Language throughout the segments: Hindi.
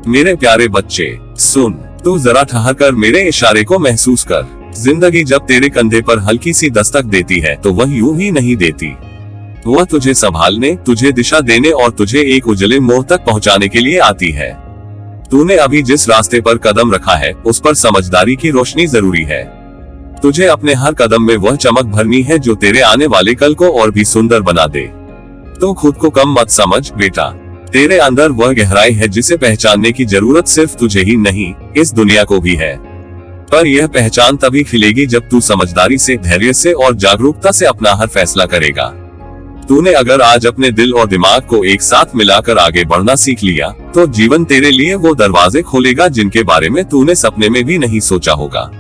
मेरे प्यारे बच्चे, सुन, तू जरा ठहर कर मेरे इशारे को महसूस कर। जिंदगी जब तेरे कंधे पर हल्की सी दस्तक देती है तो वह यूं ही नहीं देती। वह तुझे संभालने, तुझे दिशा देने और तुझे एक उजले मोड़ तक पहुंचाने के लिए आती है। तूने अभी जिस रास्ते पर कदम रखा है उस पर समझदारी की रोशनी जरूरी है। तुझे अपने हर कदम में वह चमक भरनी है जो तेरे आने वाले कल को और भी सुंदर बना दे। तो खुद को कम मत समझ बेटा। तेरे अंदर वह गहराई है जिसे पहचानने की जरूरत सिर्फ तुझे ही नहीं, इस दुनिया को भी है। पर यह पहचान तभी खिलेगी जब तू समझदारी से, धैर्य से और जागरूकता से अपना हर फैसला करेगा। तूने अगर आज अपने दिल और दिमाग को एक साथ मिलाकर आगे बढ़ना सीख लिया तो जीवन तेरे लिए वो दरवाजे खोलेगा जिनके बारे में तूने सपने में भी नहीं सोचा होगा।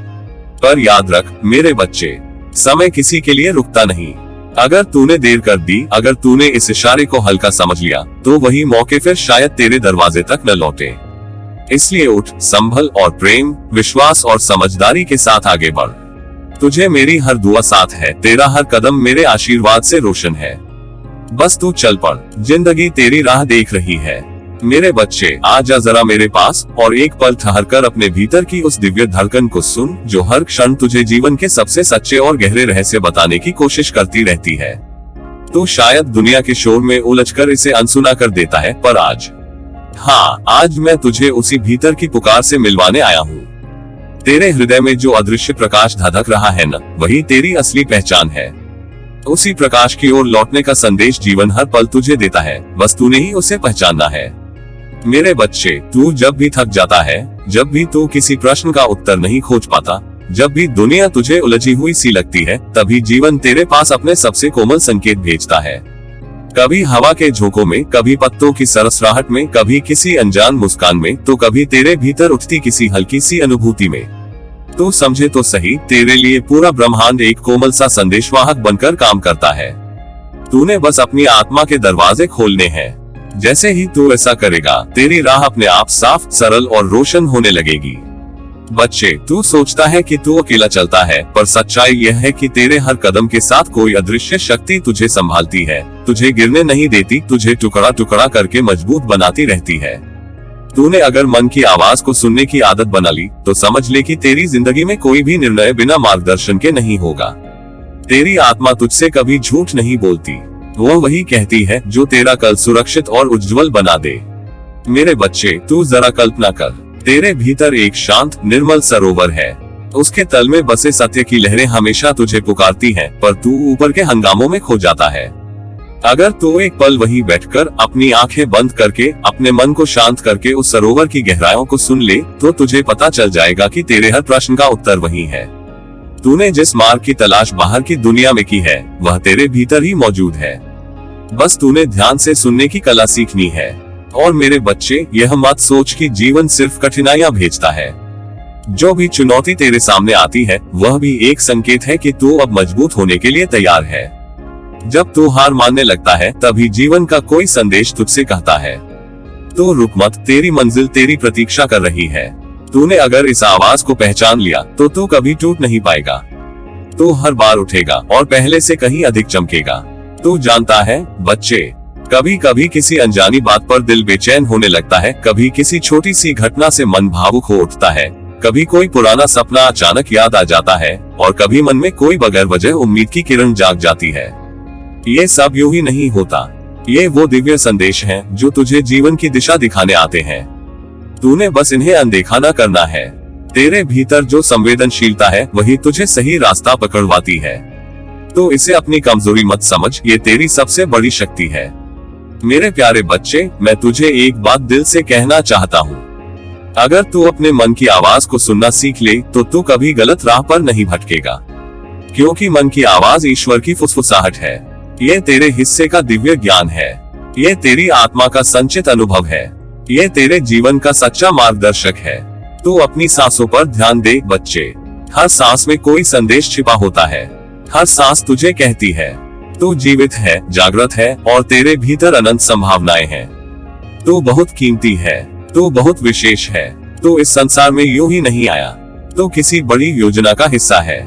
पर याद रख मेरे बच्चे, समय किसी के लिए रुकता नहीं। अगर तूने देर कर दी, अगर तूने इस इशारे को हल्का समझ लिया तो वही मौके फिर शायद तेरे दरवाजे तक न लौटे। इसलिए उठ, संभल और प्रेम, विश्वास और समझदारी के साथ आगे बढ़। तुझे मेरी हर दुआ साथ है, तेरा हर कदम मेरे आशीर्वाद से रोशन है। बस तू चल पड़, जिंदगी तेरी राह देख रही है। मेरे बच्चे, आजा जरा मेरे पास और एक पल ठहर कर अपने भीतर की उस दिव्य धड़कन को सुन जो हर क्षण तुझे जीवन के सबसे सच्चे और गहरे रहस्य बताने की कोशिश करती रहती है। तू शायद दुनिया के शोर में उलझकर इसे अनसुना कर देता है, पर आज, हाँ, आज मैं तुझे उसी भीतर की पुकार से मिलवाने आया हूँ। तेरे हृदय में जो अदृश्य प्रकाश धधक रहा है न, वही तेरी असली पहचान है। उसी प्रकाश की ओर लौटने का संदेश जीवन हर पल तुझे देता है, बस तूने ही उसे पहचानना है। मेरे बच्चे, तू जब भी थक जाता है, जब भी तू किसी प्रश्न का उत्तर नहीं खोज पाता, जब भी दुनिया तुझे उलझी हुई सी लगती है, तभी जीवन तेरे पास अपने सबसे कोमल संकेत भेजता है। कभी हवा के झोंकों में, कभी पत्तों की सरसराहट में, कभी किसी अनजान मुस्कान में, तो कभी तेरे भीतर उठती किसी हल्की सी अनुभूति में। तो समझे तो सही, तेरे लिए पूरा ब्रह्मांड एक कोमल सा संदेशवाहक बनकर काम करता है। तूने बस अपनी आत्मा के दरवाजे खोलने हैं। जैसे ही तू ऐसा करेगा, तेरी राह अपने आप साफ, सरल और रोशन होने लगेगी। बच्चे, तू सोचता है कि तू अकेला चलता है, पर सच्चाई यह है कि तेरे हर कदम के साथ कोई अदृश्य शक्ति तुझे संभालती है, तुझे गिरने नहीं देती, तुझे टुकड़ा टुकड़ा करके मजबूत बनाती रहती है। तूने अगर मन की आवाज को सुनने की आदत बना ली तो समझ ले कि तेरी जिंदगी में कोई भी निर्णय बिना मार्गदर्शन के नहीं होगा। तेरी आत्मा तुझसे कभी झूठ नहीं बोलती, वो वही कहती है जो तेरा कल सुरक्षित और उज्जवल बना दे। मेरे बच्चे, तू जरा कल्पना कर, तेरे भीतर एक शांत, निर्मल सरोवर है। उसके तल में बसे सत्य की लहरें हमेशा तुझे पुकारती हैं, पर तू ऊपर के हंगामों में खो जाता है। अगर तू एक पल वहीं बैठकर, अपनी आंखें बंद करके, अपने मन को शांत करके उस सरोवर की गहराइयों को सुन ले, तो तुझे पता चल जाएगा कि तेरे हर प्रश्न का उत्तर वहीं है। तूने जिस मार्ग की तलाश बाहर की दुनिया में की है, वह तेरे भीतर ही मौजूद है। बस तूने ध्यान से सुनने की कला सीखनी है। और मेरे बच्चे, यह मत सोच कि जीवन सिर्फ कठिनाइयां भेजता है। जो भी चुनौती तेरे सामने आती है, वह भी एक संकेत है कि तू अब मजबूत होने के लिए तैयार है। जब तू हार मानने लगता है, तभी जीवन का कोई संदेश तुझसे कहता है, तो रुक मत, तेरी मंजिल तेरी प्रतीक्षा कर रही है। तूने अगर इस आवाज को पहचान लिया तो तू कभी टूट नहीं पाएगा। तू हर बार उठेगा और पहले से कहीं अधिक चमकेगा। तू जानता है बच्चे, कभी कभी किसी अनजानी बात पर दिल बेचैन होने लगता है, कभी किसी छोटी सी घटना से मन भावुक हो उठता है, कभी कोई पुराना सपना अचानक याद आ जाता है, और कभी मन में कोई बगैर वजह उम्मीद की किरण जाग जाती है। ये सब यूं ही नहीं होता। ये वो दिव्य संदेश हैं जो तुझे जीवन की दिशा दिखाने आते हैं। तूने बस इन्हें अनदेखा न करना है। तेरे भीतर जो संवेदनशीलता है, वही तुझे सही रास्ता पकड़वाती है। तो इसे अपनी कमजोरी मत समझ, ये तेरी सबसे बड़ी शक्ति है। मेरे प्यारे बच्चे, मैं तुझे एक बात दिल से कहना चाहता हूँ। अगर तू अपने मन की आवाज को सुनना सीख ले, तो तू कभी गलत राह पर नहीं भटकेगा, क्योंकि मन की आवाज ईश्वर की फुसफुसाहट है। ये तेरे हिस्से का दिव्य ज्ञान है, ये तेरी आत्मा का संचित अनुभव है, ये तेरे जीवन का सच्चा मार्गदर्शक है। तू अपनी सांसों पर ध्यान दे बच्चे। हर सांस में कोई संदेश छिपा होता है, हर सांस तुझे कहती है तू जीवित है, जागृत है और तेरे भीतर अनंत संभावनाएं हैं। तू बहुत कीमती है, तू बहुत विशेष है। तू इस संसार में यूं ही नहीं आया, तू किसी बड़ी योजना का हिस्सा है।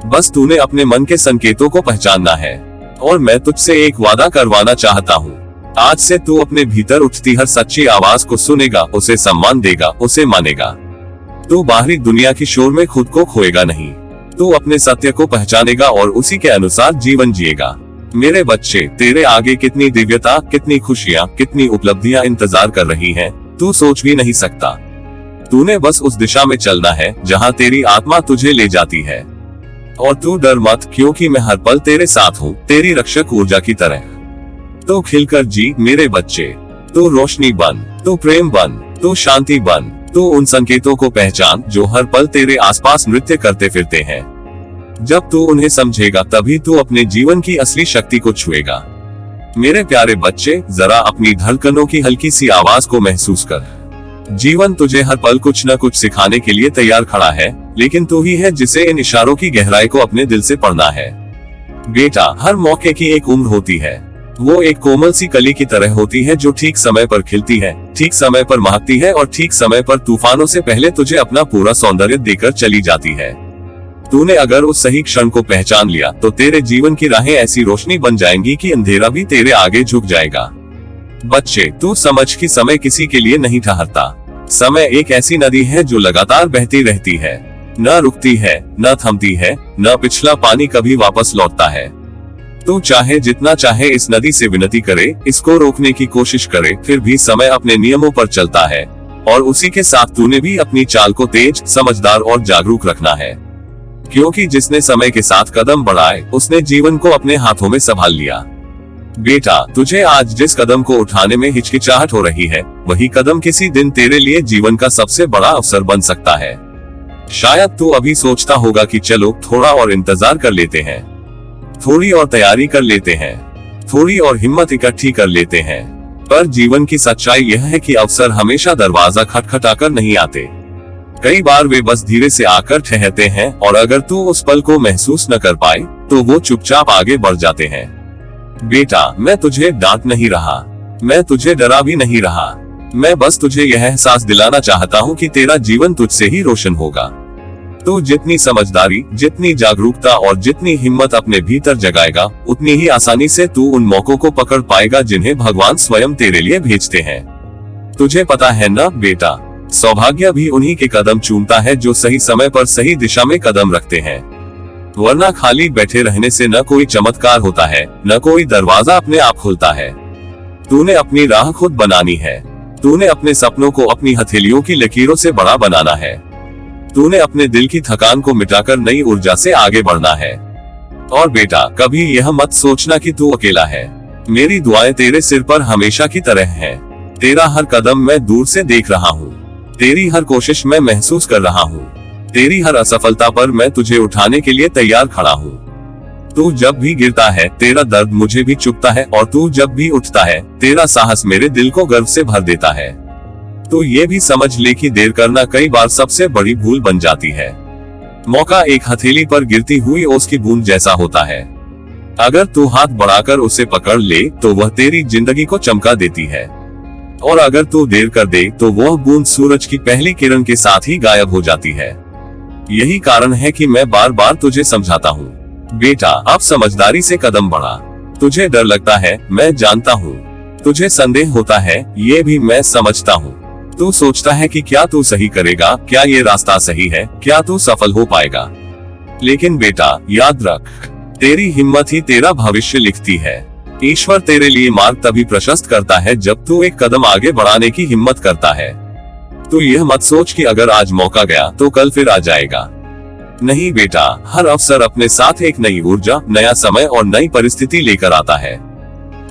बस तूने अपने मन के संकेतों को पहचानना है। और मैं तुझसे एक वादा करवाना चाहता हूँ, आज से तू अपने भीतर उठती हर सच्ची आवाज को सुनेगा, उसे सम्मान देगा, उसे मानेगा। तू बाहरी दुनिया की शोर में खुद को खोएगा नहीं। तू अपने सत्य को पहचानेगा और उसी के अनुसार जीवन जिएगा। मेरे बच्चे, तेरे आगे कितनी दिव्यता, कितनी खुशियाँ, कितनी उपलब्धियां इंतजार कर रही हैं, तू सोच भी नहीं सकता। तूने बस उस दिशा में चलना है जहाँ तेरी आत्मा तुझे ले जाती है। और तू डर मत, क्योंकि मैं हर पल तेरे साथ हूँ, तेरी रक्षक ऊर्जा की तरह। तो खिलकर जी मेरे बच्चे। तू रोशनी बन, तू प्रेम बन, तू शांति बन, तू उन संकेतों को पहचान जो हर पल तेरे आसपास नृत्य करते फिरते हैं। जब तू उन्हें समझेगा तभी तू अपने जीवन की असली शक्ति को छुएगा। मेरे प्यारे बच्चे, जरा अपनी धड़कनों की हल्की सी आवाज को महसूस कर। जीवन तुझे हर पल कुछ न कुछ सिखाने के लिए तैयार खड़ा है, लेकिन तू ही है जिसे इन इशारों की गहराई को अपने दिल से पढ़ना है। बेटा, हर मौके की एक उम्र होती है। वो एक कोमल सी कली की तरह होती है जो ठीक समय पर खिलती है, ठीक समय पर महकती है और ठीक समय पर तूफानों से पहले तुझे अपना पूरा सौंदर्य देकर चली जाती है। तूने अगर उस सही क्षण को पहचान लिया तो तेरे जीवन की राहें ऐसी रोशनी बन जाएंगी कि अंधेरा भी तेरे आगे झुक जाएगा। बच्चे, तू समझ कि समय किसी के लिए नहीं ठहरता। समय एक ऐसी नदी है जो लगातार बहती रहती है, न रुकती है, न थमती है, न पिछला पानी कभी वापस लौटता है। तू चाहे जितना चाहे इस नदी से विनती करे, इसको रोकने की कोशिश करे, फिर भी समय अपने नियमों पर चलता है और उसी के साथ तूने भी अपनी चाल को तेज, समझदार और जागरूक रखना है। क्योंकि जिसने समय के साथ कदम बढ़ाए उसने जीवन को अपने हाथों में संभाल लिया। बेटा, तुझे आज जिस कदम को उठाने में हिचकिचाहट हो रही है, वही कदम किसी दिन तेरे लिए जीवन का सबसे बड़ा अवसर बन सकता है। शायद तू अभी सोचता होगा कि चलो थोड़ा और इंतजार कर लेते हैं, थोड़ी और तैयारी कर लेते हैं, थोड़ी और हिम्मत इकट्ठी कर लेते हैं। पर जीवन की सच्चाई यह है कि अवसर हमेशा दरवाजा खटखटाकर नहीं आते। कई बार वे बस धीरे से आकर ठहरते हैं और अगर तू उस पल को महसूस न कर पाए तो वो चुपचाप आगे बढ़ जाते हैं। बेटा, मैं तुझे डांट नहीं रहा, मैं तुझे डरा भी नहीं रहा। मैं बस तुझे यह एहसास दिलाना चाहता हूँ कि तेरा जीवन तुझसे ही रोशन होगा। तू जितनी समझदारी, जितनी जागरूकता और जितनी हिम्मत अपने भीतर जगाएगा, उतनी ही आसानी से तू उन मौकों को पकड़ पाएगा जिन्हें भगवान स्वयं तेरे लिए भेजते हैं। तुझे पता है ना बेटा, सौभाग्य भी उन्हीं के कदम चूमता है जो सही समय पर सही दिशा में कदम रखते हैं। वरना खाली बैठे रहने से न कोई चमत्कार होता है, न कोई दरवाजा अपने आप खुलता है। तूने अपनी राह खुद बनानी है। तूने अपने सपनों को अपनी हथेलियों की लकीरों से बड़ा बनाना है। तूने अपने दिल की थकान को मिटाकर नई ऊर्जा से आगे बढ़ना है। और बेटा, कभी यह मत सोचना कि तू अकेला है। मेरी दुआएं तेरे सिर पर हमेशा की तरह हैं। तेरा हर कदम मैं दूर से देख रहा हूँ, तेरी हर कोशिश मैं महसूस कर रहा हूँ, तेरी हर असफलता पर मैं तुझे उठाने के लिए तैयार खड़ा हूँ। तू जब भी गिरता है तेरा दर्द मुझे भी चुभता है, और तू जब भी उठता है तेरा साहस मेरे दिल को गर्व से भर देता है। तो ये भी समझ ले कि देर करना कई बार सबसे बड़ी भूल बन जाती है। मौका एक हथेली पर गिरती हुई ओस की बूंद जैसा होता है। अगर तू हाथ बढ़ाकर उसे पकड़ ले तो वह तेरी जिंदगी को चमका देती है, और अगर तू देर कर दे तो वह बूंद सूरज की पहली किरण के साथ ही गायब हो जाती है। यही कारण है कि मैं बार बार तुझे समझाता हूँ, बेटा, अब समझदारी से कदम बढ़ा। तुझे डर लगता है, मैं जानता हूँ। तुझे संदेह होता है, ये भी मैं समझता हूँ। तू सोचता है कि क्या तू सही करेगा, क्या ये रास्ता सही है, क्या तू सफल हो पाएगा। लेकिन बेटा, याद रख, तेरी हिम्मत ही तेरा भविष्य लिखती है। ईश्वर तेरे लिए मार्ग तभी प्रशस्त करता है जब तू एक कदम आगे बढ़ाने की हिम्मत करता है। तू यह मत सोच कि अगर आज मौका गया तो कल फिर आ जाएगा। नहीं बेटा, हर अवसर अपने साथ एक नई ऊर्जा, नया समय और नई परिस्थिति लेकर आता है।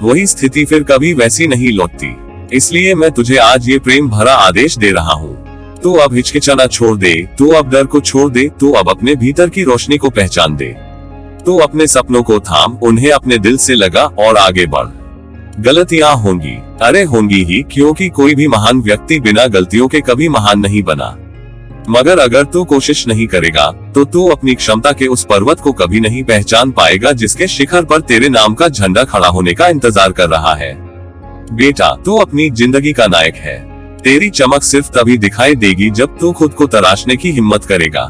वही स्थिति फिर कभी वैसी नहीं लौटती। इसलिए मैं तुझे आज ये प्रेम भरा आदेश दे रहा हूँ। तू अब हिचकिचाना छोड़ दे, तू अब डर को छोड़ दे, तू अब अपने भीतर की रोशनी को पहचान दे। तू अपने सपनों को थाम, उन्हें अपने दिल से लगा और आगे बढ़। गलतियां होंगी, अरे होंगी ही, क्योंकि कोई भी महान व्यक्ति बिना गलतियों के कभी महान नहीं बना। मगर अगर तू कोशिश नहीं करेगा तो तू अपनी क्षमता के उस पर्वत को कभी नहीं पहचान पाएगा जिसके शिखर पर तेरे नाम का झंडा खड़ा होने का इंतजार कर रहा है। बेटा, तू अपनी जिंदगी का नायक है। तेरी चमक सिर्फ तभी दिखाई देगी जब तू खुद को तराशने की हिम्मत करेगा।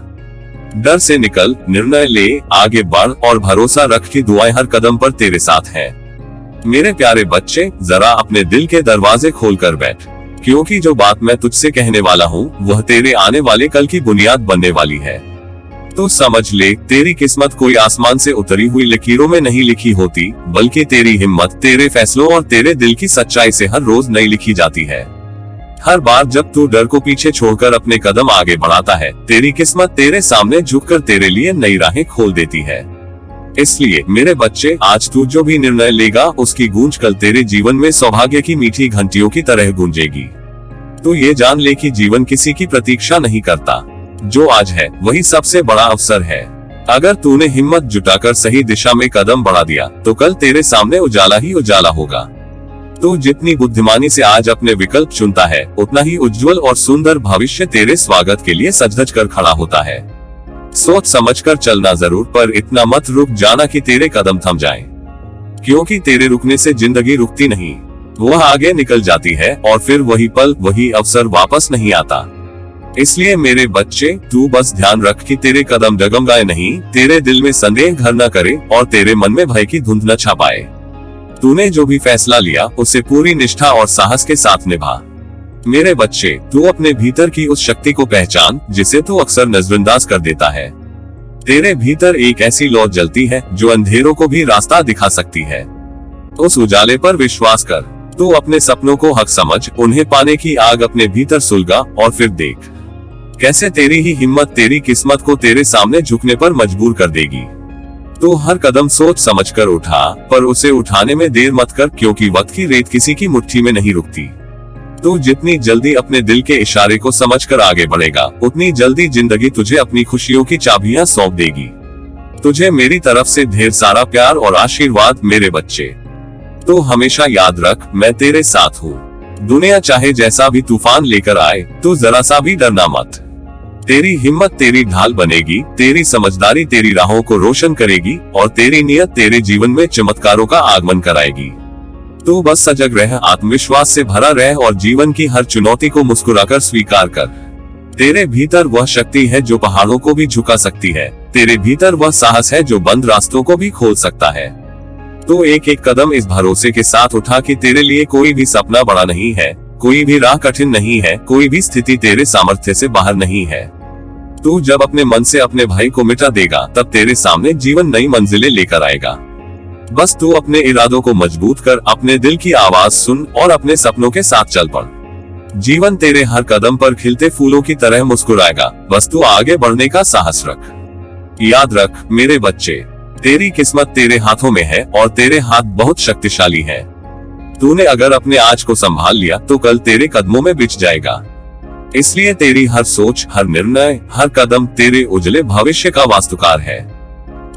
डर से निकल, निर्णय ले, आगे बढ़ और भरोसा रख कि दुआएं हर कदम पर तेरे साथ हैं। मेरे प्यारे बच्चे, जरा अपने दिल के दरवाजे खोलकर बैठ, क्योंकि जो बात मैं तुझसे कहने वाला हूँ वह तेरे आने वाले कल की बुनियाद बनने वाली है। तो समझ ले, तेरी किस्मत कोई आसमान से उतरी हुई लकीरों में नहीं लिखी होती, बल्कि तेरी हिम्मत, तेरे फैसलों और तेरे दिल की सच्चाई से हर रोज नई लिखी जाती है। हर बार जब तू डर को पीछे छोड़कर अपने कदम आगे बढ़ाता है, तेरी किस्मत तेरे सामने झुककर तेरे लिए नई राहें खोल देती है। इसलिए मेरे बच्चे, आज तू जो भी निर्णय लेगा उसकी गूंज कल तेरे जीवन में सौभाग्य की मीठी घंटियों की तरह गूंजेगी। तू ये जान ले कि जीवन किसी की प्रतीक्षा नहीं करता, जो आज है वही सबसे बड़ा अवसर है। अगर तूने हिम्मत जुटाकर सही दिशा में कदम बढ़ा दिया तो कल तेरे सामने उजाला ही उजाला होगा। तू जितनी बुद्धिमानी से आज अपने विकल्प चुनता है, उतना ही उज्जवल और सुंदर भविष्य तेरे स्वागत के लिए सज-धज कर खड़ा होता है। सोच समझकर चलना जरूर, पर इतना मत रुक जाना कि तेरे कदम थम जाएं, क्योंकि तेरे रुकने से जिंदगी रुकती नहीं, वह आगे निकल जाती है और फिर वही पल, वही अवसर वापस नहीं आता। इसलिए मेरे बच्चे, तू बस ध्यान रख कि तेरे कदम डगमगाए नहीं, तेरे दिल में संदेह घर न करे और तेरे मन में भय की धुंध न छापाए। तूने जो भी फैसला लिया उसे पूरी निष्ठा और साहस के साथ निभा। मेरे बच्चे, तू अपने भीतर की उस शक्ति को पहचान जिसे तू अक्सर नजरअंदाज कर देता है। तेरे भीतर एक ऐसी लौ जलती है जो अंधेरों को भी रास्ता दिखा सकती है। उस उजाले पर विश्वास कर। तू अपने सपनों को हक समझ, उन्हें पाने की आग अपने भीतर सुलगा और फिर देख कैसे तेरी ही हिम्मत तेरी किस्मत को तेरे सामने झुकने पर मजबूर कर देगी। तू हर कदम सोच समझकर उठा, पर उसे उठाने में देर मत कर, क्योंकि वक्त की रेत किसी की मुट्ठी में नहीं रुकती। तू जितनी जल्दी अपने दिल के इशारे को समझकर आगे बढ़ेगा, उतनी जल्दी जिंदगी तुझे अपनी खुशियों की चाबियां सौंप देगी। तुझे मेरी तरफ से ढेर सारा प्यार और आशीर्वाद मेरे बच्चे। तो हमेशा याद रख, मैं तेरे साथ हूँ। दुनिया चाहे जैसा भी तूफान लेकर आए, तू जरा सा भी डरना मत। तेरी हिम्मत तेरी ढाल बनेगी, तेरी समझदारी तेरी राहों को रोशन करेगी और तेरी नियत तेरे जीवन में चमत्कारों का आगमन कराएगी। तू बस सजग रह, आत्मविश्वास से भरा रह और जीवन की हर चुनौती को मुस्कुराकर स्वीकार कर। तेरे भीतर वह शक्ति है जो पहाड़ों को भी झुका सकती है। तेरे भीतर वह साहस है जो बंद रास्तों को भी खोल सकता है। तो एक एक कदम इस भरोसे के साथ उठा कि तेरे लिए कोई भी सपना बड़ा नहीं है, कोई भी राह कठिन नहीं है, कोई भी स्थिति तेरे सामर्थ्य से बाहर नहीं है। तू जब अपने मन से अपने भय को मिटा देगा, तब तेरे सामने जीवन नई मंजिलें लेकर आएगा। बस तू अपने इरादों को मजबूत कर, अपने दिल की आवाज सुन और अपने सपनों के साथ चल पड़। जीवन तेरे हर कदम पर खिलते फूलों की तरह मुस्कुराएगा, बस तू आगे बढ़ने का साहस रख। याद रख मेरे बच्चे, तेरी किस्मत तेरे हाथों में है और तेरे हाथ बहुत शक्तिशाली हैं। तूने अगर अपने आज को संभाल लिया तो कल तेरे कदमों में बिछ जाएगा। इसलिए तेरी हर सोच, हर निर्णय, हर कदम तेरे उजले भविष्य का वास्तुकार है।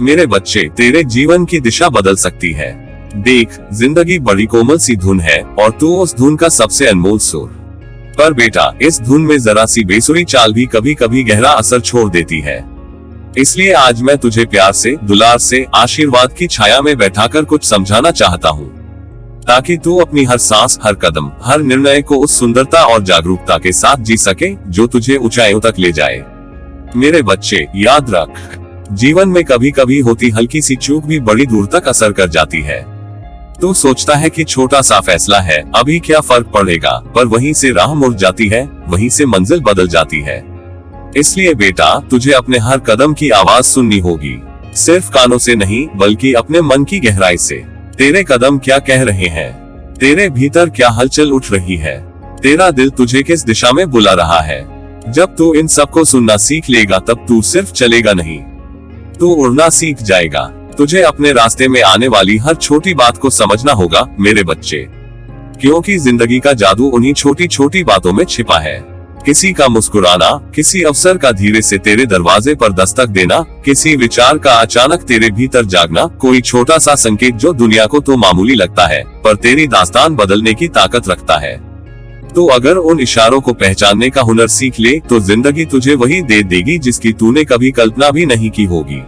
मेरे बच्चे, तेरे जीवन की दिशा बदल सकती है। देख, जिंदगी बड़ी कोमल सी धुन है और तू उस धुन का सबसे अनमोल सुर। पर बेटा, इस धुन में जरा सी बेसुरी चाल भी कभी कभी गहरा असर छोड़ देती है। इसलिए आज मैं तुझे प्यार से, दुलार से, आशीर्वाद की छाया में बैठाकर कुछ समझाना चाहता हूँ, ताकि तू अपनी हर सांस, हर कदम, हर निर्णय को उस सुंदरता और जागरूकता के साथ जी सके जो तुझे ऊंचाइयों तक ले जाए। मेरे बच्चे, याद रख, जीवन में कभी कभी होती हल्की सी चूक भी बड़ी दूर तक असर कर जाती है। तू सोचता है कि छोटा सा फैसला है, अभी क्या फर्क पड़ेगा, पर वहीं से राह मुड़ जाती है, वहीं से मंजिल बदल जाती है। इसलिए बेटा, तुझे अपने हर कदम की आवाज सुननी होगी, सिर्फ कानों से नहीं बल्कि अपने मन की गहराई से। तेरे कदम क्या कह रहे हैं, तेरे भीतर क्या हलचल उठ रही है, तेरा दिल तुझे किस दिशा में बुला रहा है। जब तू इन सबको सुनना सीख लेगा, तब तू सिर्फ चलेगा नहीं, तू उड़ना सीख जाएगा। तुझे अपने रास्ते में आने वाली हर छोटी बात को समझना होगा मेरे बच्चे, क्योंकि जिंदगी का जादू उन्हीं छोटी छोटी बातों में छिपा है। किसी का मुस्कुराना, किसी अवसर का धीरे से तेरे दरवाजे पर दस्तक देना, किसी विचार का अचानक तेरे भीतर जागना, कोई छोटा सा संकेत जो दुनिया को तो मामूली लगता है, पर तेरी दास्तान बदलने की ताकत रखता है। तो अगर उन इशारों को पहचानने का हुनर सीख ले, तो जिंदगी तुझे वही दे देगी जिसकी तूने कभी कल्पना भी नहीं की होगी।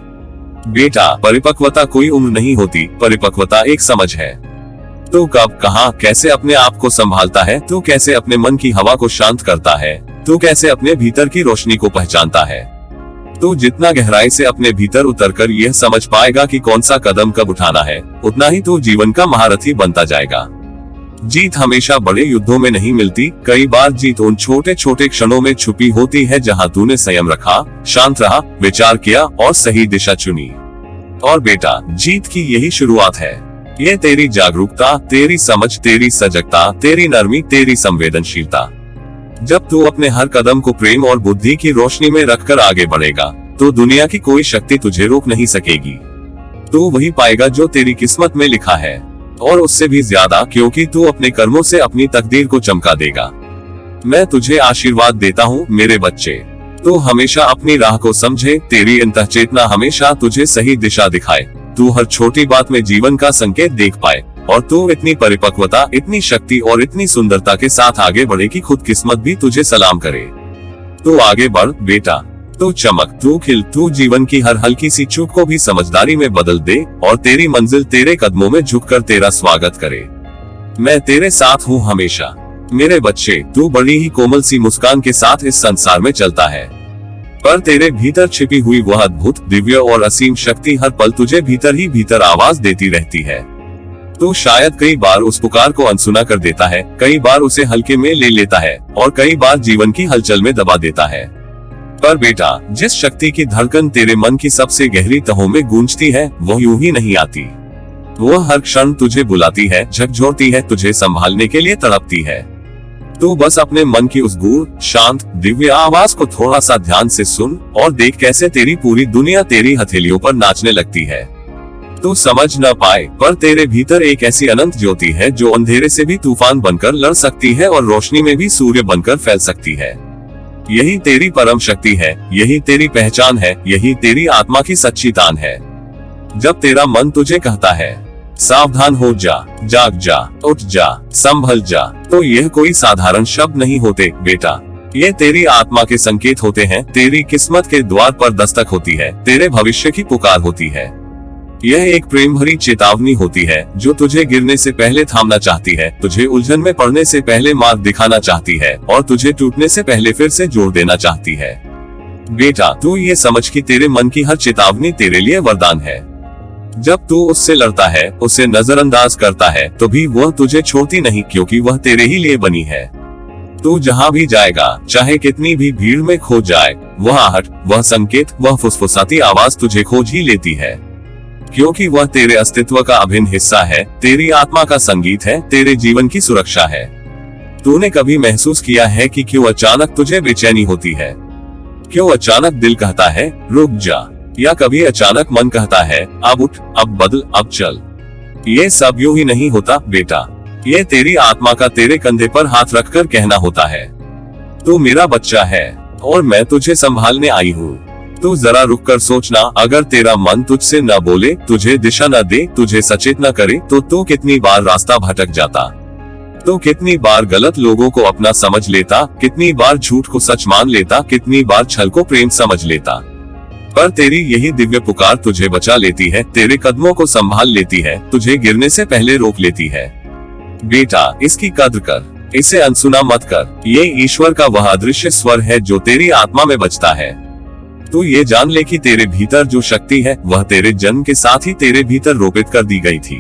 बेटा, परिपक्वता कोई उम्र नहीं होती, परिपक्वता एक समझ है। तू कब, कहां, कैसे अपने आप को संभालता है, तू कैसे अपने मन की हवा को शांत करता है, तू कैसे अपने भीतर की रोशनी को पहचानता है। तू जितना गहराई से अपने भीतर उतरकर यह समझ पाएगा कि कौन सा कदम कब उठाना है, उतना ही तू जीवन का महारथी बनता जाएगा। जीत हमेशा बड़े युद्धों में नहीं मिलती, कई बार जीत उन छोटे छोटे क्षणों में छुपी होती है जहां तूने संयम रखा, शांत रहा, विचार किया और सही दिशा चुनी। और बेटा, जीत की यही शुरुआत है। ये तेरी जागरूकता, तेरी समझ, तेरी सजगता, तेरी नरमी, तेरी संवेदनशीलता। जब तू अपने हर कदम को प्रेम और बुद्धि की रोशनी में रखकर आगे बढ़ेगा, तो दुनिया की कोई शक्ति तुझे रोक नहीं सकेगी। तू वही पाएगा जो तेरी किस्मत में लिखा है, और उससे भी ज्यादा, क्योंकि तू अपने कर्मों से अपनी तकदीर को चमका देगा। मैं तुझे आशीर्वाद देता हूँ मेरे बच्चे। तू हमेशा अपनी राह को समझे, तेरी अंतःचेतना हमेशा तुझे सही दिशा दिखाए, तू हर छोटी बात में जीवन का संकेत देख पाए, और तू इतनी परिपक्वता, इतनी शक्ति और इतनी सुंदरता के साथ आगे बढ़े कि खुद किस्मत भी तुझे सलाम करे। तू आगे बढ़ बेटा, तू चमक, तू खिल, तू जीवन की हर हल्की सी चूक को भी समझदारी में बदल दे, और तेरी मंजिल तेरे कदमों में झुककर तेरा स्वागत करे। मैं तेरे साथ हूँ हमेशा मेरे बच्चे। तू बड़ी ही कोमल सी मुस्कान के साथ इस संसार में चलता है, पर तेरे भीतर छिपी हुई वह अद्भुत, दिव्य और असीम शक्ति हर पल तुझे भीतर ही भीतर आवाज देती रहती है। तू शायद कई बार उस पुकार को अनसुना कर देता है, कई बार उसे हल्के में ले लेता है, और कई बार जीवन की हलचल में दबा देता है। पर बेटा, जिस शक्ति की धड़कन तेरे मन की सबसे गहरी तहों में गूंजती है, वो यूं ही नहीं आती। वह हर क्षण तुझे बुलाती है, झकझोरती है, तुझे संभालने के लिए तड़पती है। तू बस अपने मन की उस गूढ़, शांत, दिव्य आवाज को थोड़ा सा ध्यान से सुन, और देख कैसे तेरी पूरी दुनिया तेरी हथेलियों पर नाचने लगती है। तू समझ न पाए, पर तेरे भीतर एक ऐसी अनंत ज्योति है जो अंधेरे से भी तूफान बनकर लड़ सकती है और रोशनी में भी सूर्य बनकर फैल सकती है। यही तेरी परम शक्ति है, यही तेरी पहचान है, यही तेरी आत्मा की सच्ची तान है। जब तेरा मन तुझे कहता है, सावधान हो जा, जाग जा, उठ जा, संभल जा, तो यह कोई साधारण शब्द नहीं होते बेटा। ये तेरी आत्मा के संकेत होते हैं, तेरी किस्मत के द्वार पर दस्तक होती है, तेरे भविष्य की पुकार होती है। यह एक प्रेम भरी चेतावनी होती है जो तुझे गिरने से पहले थामना चाहती है, तुझे उलझन में पड़ने से पहले मार्ग दिखाना चाहती है, और तुझे टूटने से पहले फिर से जोड़ देना चाहती है। बेटा, तू ये समझ कि तेरे मन की हर चेतावनी तेरे लिए वरदान है। जब तू उससे लड़ता है, उसे नजरअंदाज करता है, तो भी वह तुझे छोड़ती नहीं, क्योंकि वह तेरे ही लिए बनी है। तू जहाँ भी जाएगा, चाहे कितनी भी भीड़ में खो जाए, वह आहट, वह संकेत, वह फुसफुसाती आवाज तुझे खोज ही लेती है, क्योंकि वह तेरे अस्तित्व का अभिन्न हिस्सा है, तेरी आत्मा का संगीत है, तेरे जीवन की सुरक्षा है। तूने कभी महसूस किया है कि क्यों अचानक तुझे बेचैनी होती है? क्यों अचानक दिल कहता है रुक जा, या कभी अचानक मन कहता है अब उठ, अब बदल, अब चल? ये सब यूं ही नहीं होता बेटा। ये तेरी आत्मा का तेरे कंधे पर हाथ रखकर कहना होता है, तू मेरा बच्चा है और मैं तुझे संभालने आई हूँ। तू जरा रुक कर सोचना, अगर तेरा मन तुझसे न बोले, तुझे दिशा न दे, तुझे सचेत न करे, तो तू कितनी बार रास्ता भटक जाता, तो कितनी बार गलत लोगों को अपना समझ लेता, कितनी बार झूठ को सच मान लेता, कितनी बार छल को प्रेम समझ लेता। पर तेरी यही दिव्य पुकार तुझे बचा लेती है, तेरे कदमों को संभाल लेती है, तुझे गिरने से पहले रोक लेती है। बेटा, इसकी कद्र कर, इसे अनसुना मत कर। ये ईश्वर का वह अदृश्य स्वर है जो तेरी आत्मा में बजता है। तू ये जान ले कि तेरे भीतर जो शक्ति है, वह तेरे जन्म के साथ ही तेरे भीतर रोपित कर दी गई थी।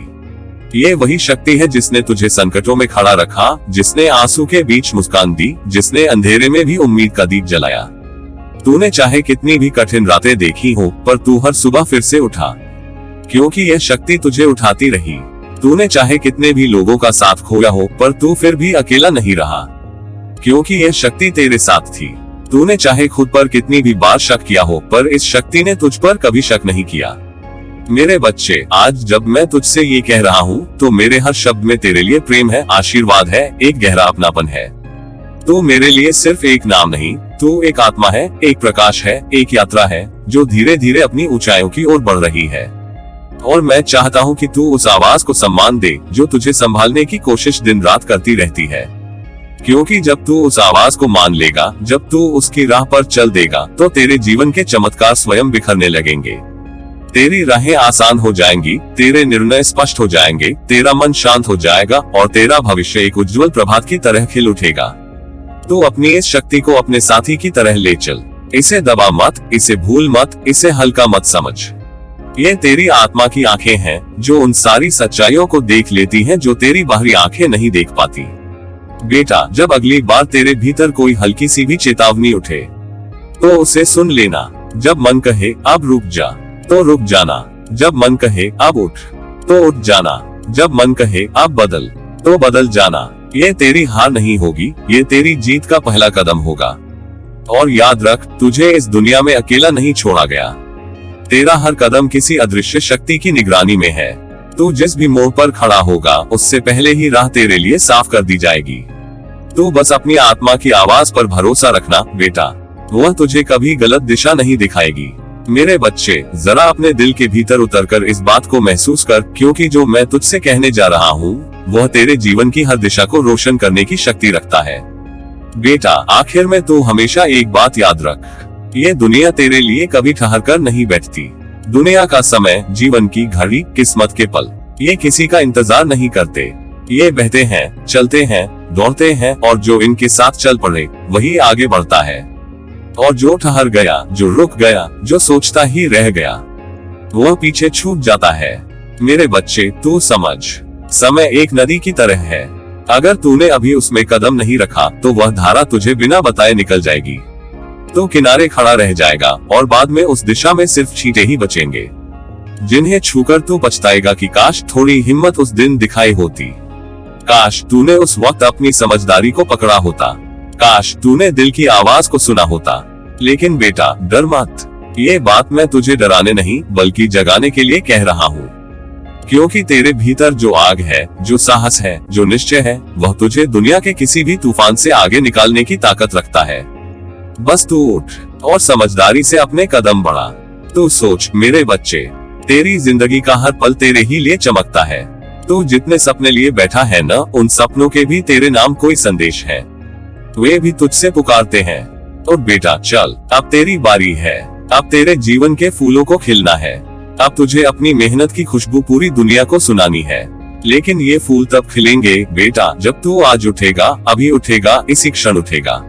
ये वही शक्ति है जिसने तुझे संकटों में खड़ा रखा, जिसने आंसू के बीच मुस्कान दी, जिसने अंधेरे में भी उम्मीद का दीप जलाया। तूने चाहे कितनी भी कठिन रातें देखी हो, पर तू हर सुबह फिर से उठा, क्योंकि यह शक्ति तुझे उठाती रही। तूने चाहे कितने भी लोगों का साथ खोया हो, पर तू फिर भी अकेला नहीं रहा, क्योंकि यह शक्ति तेरे साथ थी। तूने चाहे खुद पर कितनी भी बार शक किया हो, पर इस शक्ति ने तुझ पर कभी शक नहीं किया। मेरे बच्चे, आज जब मैं तुझसे ये कह रहा हूँ, तो मेरे हर शब्द में तेरे लिए प्रेम है, आशीर्वाद है, एक गहरा अपनापन है। तू मेरे लिए सिर्फ एक नाम नहीं, तू एक आत्मा है, एक प्रकाश है, एक यात्रा है जो धीरे धीरे अपनी ऊंचाइयों की ओर बढ़ रही है। और मैं चाहता हूँ कि तू उस आवाज को सम्मान दे जो तुझे संभालने की कोशिश दिन रात करती रहती है, क्योंकि जब तू उस आवाज को मान लेगा, जब तू उसकी राह पर चल देगा, तो तेरे जीवन के चमत्कार स्वयं बिखरने लगेंगे। तेरी राहें आसान हो जाएंगी, तेरे निर्णय स्पष्ट हो जाएंगे, तेरा मन शांत हो जाएगा, और तेरा भविष्य एक उज्जवल प्रभात की तरह खिल उठेगा। तू अपनी इस शक्ति को अपने साथी की तरह ले चल, इसे दबा मत, इसे भूल मत, इसे हल्का मत समझ। ये तेरी आत्मा की आंखें हैं जो उन सारी सच्चाइयों को देख लेती हैं जो तेरी बाहरी आंखें नहीं देख पाती। बेटा, जब अगली बार तेरे भीतर कोई हल्की सी भी चेतावनी उठे तो उसे सुन लेना। जब मन कहे अब रुक जा तो रुक जाना, जब मन कहे अब उठ तो उठ जाना, जब मन कहे अब बदल तो बदल जाना। ये तेरी हार नहीं होगी, ये तेरी जीत का पहला कदम होगा। और याद रख, तुझे इस दुनिया में अकेला नहीं छोड़ा गया। तेरा हर कदम किसी अदृश्य शक्ति की निगरानी में है। तू जिस भी मोड़ पर खड़ा होगा उससे पहले ही राह तेरे लिए साफ कर दी जाएगी। तू बस अपनी आत्मा की आवाज पर भरोसा रखना बेटा, वह तुझे कभी गलत दिशा नहीं दिखाएगी। मेरे बच्चे, जरा अपने दिल के भीतर उतरकर इस बात को महसूस कर, क्योंकि जो मैं तुझसे कहने जा रहा हूँ वह तेरे जीवन की हर दिशा को रोशन करने की शक्ति रखता है। बेटा, आखिर में तू हमेशा एक बात याद रख, ये दुनिया तेरे लिए कभी ठहर कर नहीं बैठती। दुनिया का समय, जीवन की घड़ी, किस्मत के पल, ये किसी का इंतजार नहीं करते। ये बहते हैं, चलते हैं, दौड़ते हैं, और जो इनके साथ चल पड़े वही आगे बढ़ता है। और जो ठहर गया, जो रुक गया, जो सोचता ही रह गया, वह पीछे छूट जाता है। मेरे बच्चे, तू समझ, समय एक नदी की तरह है। अगर तूने अभी उसमें कदम नहीं रखा तो वह धारा तुझे बिना बताए निकल जाएगी। तो किनारे खड़ा रह जाएगा और बाद में उस दिशा में सिर्फ छींटे ही बचेंगे, जिन्हें छूकर तू पछताएगा कि काश थोड़ी हिम्मत उस दिन दिखाई होती। काश तूने उस वक्त अपनी समझदारी को पकड़ा होता। काश तूने दिल की आवाज को सुना होता। लेकिन बेटा, डर मत। ये बात मैं तुझे डराने नहीं बल्कि जगाने के लिए कह रहा हूँ, क्योंकि तेरे भीतर जो आग है, जो साहस है, जो निश्चय है, वह तुझे दुनिया के किसी भी तूफान से आगे निकालने की ताकत रखता है। बस तू उठ और समझदारी से अपने कदम बढ़ा। तू सोच मेरे बच्चे, तेरी जिंदगी का हर पल तेरे ही लिए चमकता है। तू जितने सपने लिए बैठा है न, उन सपनों के भी तेरे नाम कोई संदेश है। वे भी तुझसे पुकारते हैं। और बेटा चल, अब तेरी बारी है। अब तेरे जीवन के फूलों को खिलना है। अब तुझे अपनी मेहनत की खुशबू पूरी दुनिया को सुनानी है। लेकिन ये फूल तब खिलेंगे बेटा जब तू आज उठेगा, अभी उठेगा, इसी क्षण उठेगा।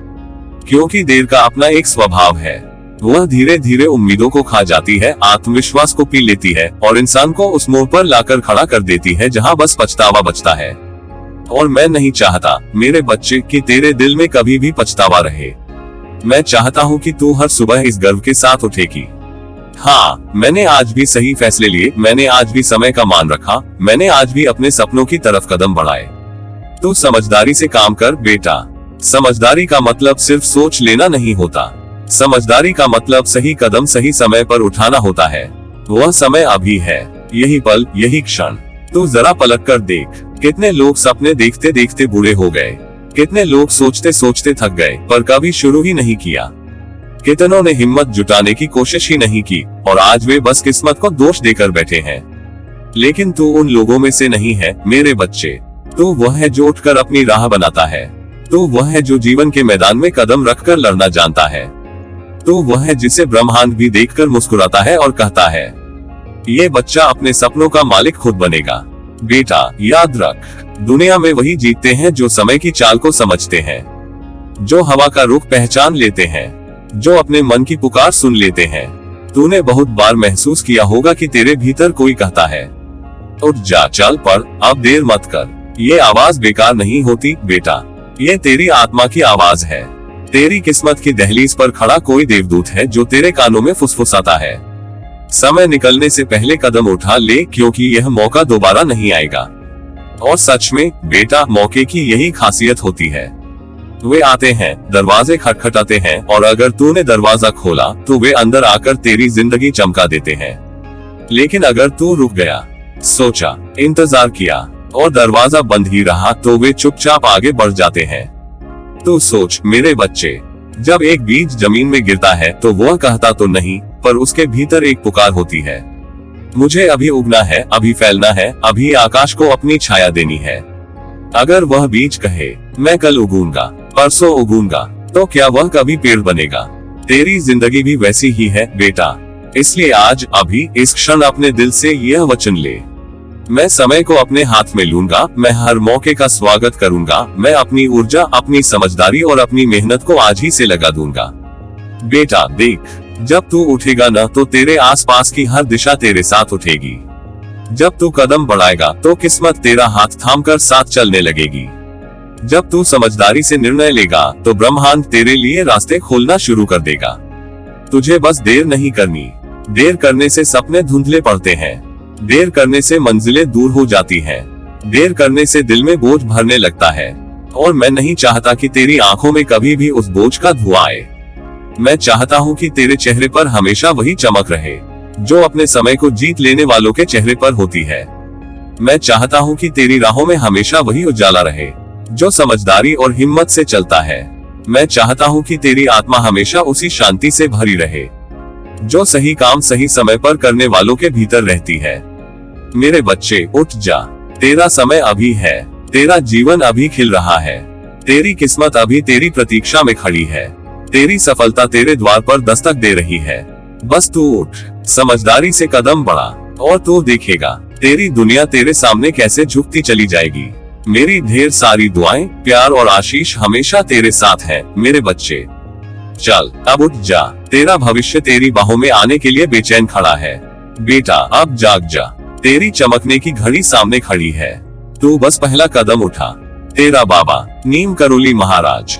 क्योंकि देर का अपना एक स्वभाव है, वह धीरे धीरे उम्मीदों को खा जाती है, आत्मविश्वास को पी लेती है और इंसान को उस मोड़ पर लाकर खड़ा कर देती है जहां बस पछतावा बचता है। और मैं नहीं चाहता मेरे बच्चे कि तेरे दिल में कभी भी पछतावा रहे। मैं चाहता हूं कि तू हर सुबह इस गर्व के साथ उठेगी, हाँ, मैंने आज भी सही फैसले लिए, मैंने आज भी समय का मान रखा, मैंने आज भी अपने सपनों की तरफ कदम बढ़ाए। तू समझदारी से काम कर बेटा। समझदारी का मतलब सिर्फ सोच लेना नहीं होता। समझदारी का मतलब सही कदम सही समय पर उठाना होता है। वह समय अभी है, यही पल, यही क्षण। तू जरा पलट कर देख, कितने लोग सपने देखते देखते बूढ़े हो गए, कितने लोग सोचते सोचते थक गए पर कभी शुरू ही नहीं किया, कितनों ने हिम्मत जुटाने की कोशिश ही नहीं की और आज वे बस किस्मत को दोष देकर बैठे हैं। लेकिन तू उन लोगों में से नहीं है मेरे बच्चे। तू वह है जो उठकर अपनी राह बनाता है। तू वह है जो जीवन के मैदान में कदम रखकर लड़ना जानता है। तू वह है जिसे ब्रह्मांड भी देखकर मुस्कुराता है और कहता है, ये बच्चा अपने सपनों का मालिक खुद बनेगा। बेटा याद रख, दुनिया में वही जीतते हैं जो समय की चाल को समझते हैं, जो हवा का रुख पहचान लेते हैं, जो अपने मन की पुकार सुन लेते हैं। तूने बहुत बार महसूस किया होगा कि तेरे भीतर कोई कहता है, उठ जा, चल पड़, अब देर मत कर। ये आवाज बेकार नहीं होती बेटा, ये तेरी आत्मा की आवाज है। तेरी किस्मत की दहलीज पर खड़ा कोई देवदूत है जो तेरे कानों में फुसफुसाता है, समय निकलने से पहले कदम उठा ले, क्योंकि यह मौका दोबारा नहीं आएगा। और सच में बेटा, मौके की यही खासियत होती है। वे आते हैं, दरवाजे खटखटाते हैं और अगर तूने दरवाजा खोला तो वे अंदर आकर तेरी जिंदगी चमका देते हैं। लेकिन अगर तू रुक गया, सोचा, इंतजार किया और दरवाजा बंद ही रहा तो वे चुपचाप आगे बढ़ जाते हैं। तू सोच मेरे बच्चे, जब एक बीज जमीन में गिरता है तो वह कहता तो नहीं, पर उसके भीतर एक पुकार होती है, मुझे अभी उगना है, अभी फैलना है, अभी आकाश को अपनी छाया देनी है। अगर वह बीज कहे, मैं कल उगूंगा, परसों उगूंगा, तो क्या वह कभी पेड़ बनेगा? तेरी जिंदगी भी वैसी ही है बेटा। इसलिए आज, अभी, इस क्षण अपने दिल से यह वचन ले, मैं समय को अपने हाथ में लूंगा, मैं हर मौके का स्वागत करूंगा, मैं अपनी ऊर्जा, अपनी समझदारी और अपनी मेहनत को आज ही से लगा दूंगा। बेटा देख, जब तू उठेगा ना तो तेरे आसपास की हर दिशा तेरे साथ उठेगी। जब तू कदम बढ़ाएगा तो किस्मत तेरा हाथ थामकर साथ चलने लगेगी। जब तू समझदारी से निर्णय लेगा तो ब्रह्मांड तेरे लिए रास्ते खोलना शुरू कर देगा। तुझे बस देर नहीं करनी। देर करने से सपने धुंधले पड़ते हैं। देर करने से मंजिलें दूर हो जाती हैं। देर करने से दिल में बोझ भरने लगता है। और मैं नहीं चाहता कि तेरी आंखों में कभी भी उस बोझ का धुआं आए। मैं चाहता हूँ कि तेरे चेहरे पर हमेशा वही चमक रहे जो अपने समय को जीत लेने वालों के चेहरे पर होती है। मैं चाहता हूँ कि तेरी राहों में हमेशा वही उजाला रहे जो समझदारी और हिम्मत से चलता है। मैं चाहता हूँ कि तेरी आत्मा हमेशा उसी शांति से भरी रहे जो सही काम सही समय पर करने वालों के भीतर रहती है। मेरे बच्चे उठ जा, तेरा समय अभी है। तेरा जीवन अभी खिल रहा है। तेरी किस्मत अभी तेरी प्रतीक्षा में खड़ी है। तेरी सफलता तेरे द्वार पर दस्तक दे रही है। बस तू उठ, समझदारी से कदम बढ़ा और तू देखेगा तेरी दुनिया तेरे सामने कैसे झुकती चली जाएगी। मेरी ढेर सारी दुआएं, प्यार और आशीष हमेशा तेरे साथ है मेरे बच्चे। चल अब उठ जा, तेरा भविष्य तेरी बाहों में आने के लिए बेचैन खड़ा है। बेटा अब जाग जा, तेरी चमकने की घड़ी सामने खड़ी है। तू बस पहला कदम उठा। तेरा बाबा नीम करोली महाराज।